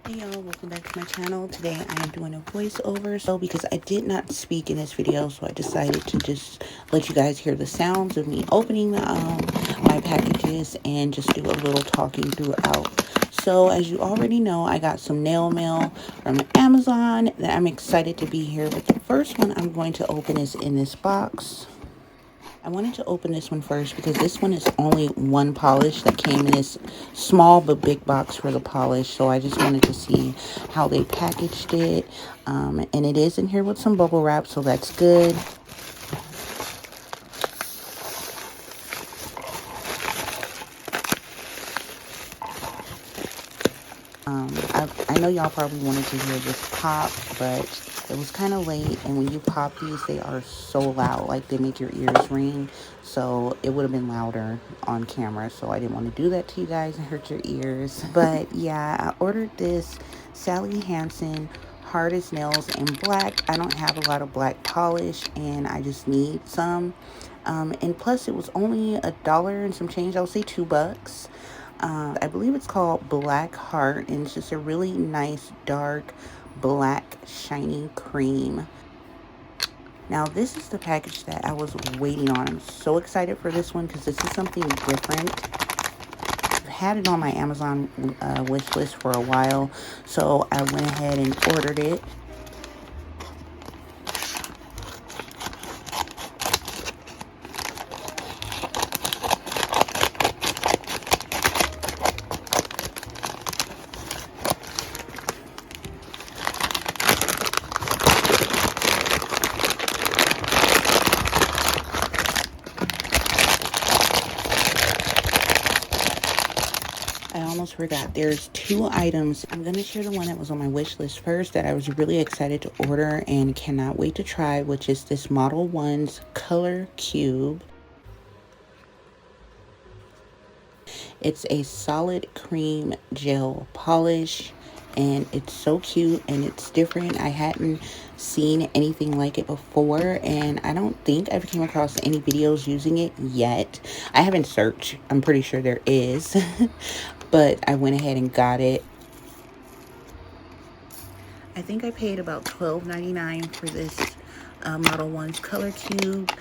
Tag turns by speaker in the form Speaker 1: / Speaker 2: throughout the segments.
Speaker 1: Hey y'all, welcome back to my channel. Today I am doing a voiceover. So because I did not speak in this video, so I decided to just let you guys hear the sounds of me opening my packages and just do a little talking throughout. So as you already know, I got some nail mail from Amazon that I'm excited to be here. But the first one I'm going to open is in this box. I wanted to open this one first because this one is only one polish that came in this small but big box for the polish. So I just wanted to see how they packaged it. And it is in here with some bubble wrap, so that's good. I know y'all probably wanted to hear this pop, but it was kind of late, and when you pop these, they are so loud, like they make your ears ring. So it would have been louder on camera, so I didn't want to do that to you guys and hurt your ears. But yeah, I ordered this Sally Hansen hard as nails in black. I don't have a lot of black polish, and I just need some. And plus it was only $1 and some change. I would say $2. I believe it's called Black Heart, and it's just a really nice dark black shiny cream. Now this is the package that I was waiting on. I'm so excited for this one because this is something different. I've had it on my Amazon wish list for a while, so I went ahead and ordered it. I almost forgot. There's 2 items. I'm going to share the one that was on my wish list first that I was really excited to order and cannot wait to try, which is this Model 1's Color Cube. It's a solid cream gel polish, and it's so cute and it's different. I hadn't seen anything like it before, and I don't think I've came across any videos using it yet. I haven't searched. I'm pretty sure there is. But I went ahead and got it. I think I paid about $12.99 for this Model 1's Color Cube.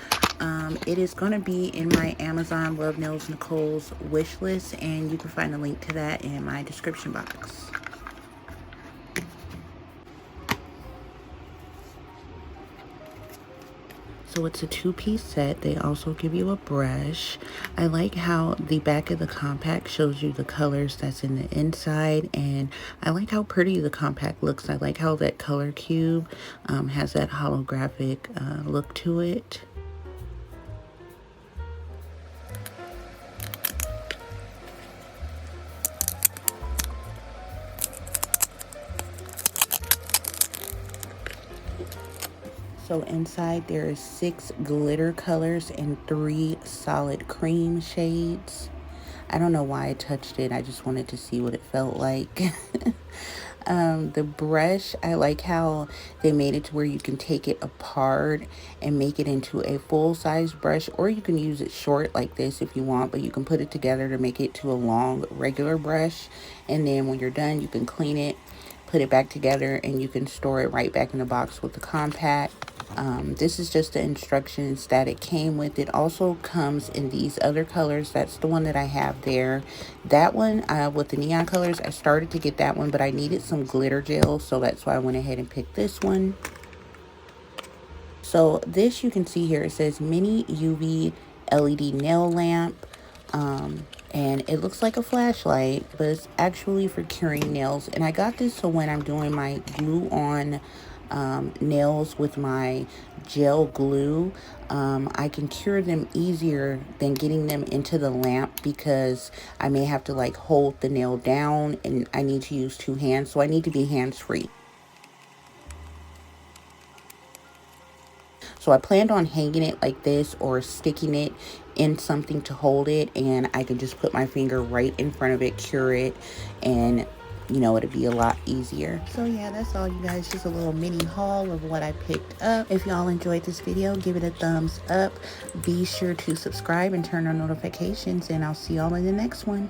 Speaker 1: It is going to be in my Amazon LuvNailsNicole's wish list, and you can find a link to that in my description box. So it's a 2-piece set. They also give you a brush. I like how the back of the compact shows you the colors that's in the inside, and I like how pretty the compact looks. I like how that Color Cube has that holographic look to it. So inside there is 6 glitter colors and 3 solid cream shades. I don't know why I touched it. I just wanted to see what it felt like. The brush, I like how they made it to where you can take it apart and make it into a full-size brush, or you can use it short like this if you want, but you can put it together to make it to a long regular brush. And then when you're done, you can clean it, put it back together, and you can store it right back in the box with the compact. This is just the instructions that it came with. It also comes in these other colors. That's the one that I have there. That one with the neon colors, I started to get that one, but I needed some glitter gel, so that's why I went ahead and picked this one. So this, you can see here, it says mini UV LED nail lamp. And it looks like a flashlight, but it's actually for curing nails. And I got this so when I'm doing my glue on nails with my gel glue, I can cure them easier than getting them into the lamp, because I may have to like hold the nail down and I need to use 2 hands, so I need to be hands-free. So I planned on hanging it like this or sticking it in something to hold it, and I can just put my finger right in front of it, cure it, and you know, it'd be a lot easier. So yeah, that's all, you guys. Just a little mini haul of what I picked up. If y'all enjoyed this video, give it a thumbs up. Be sure to subscribe and turn on notifications, and I'll see y'all in the next one.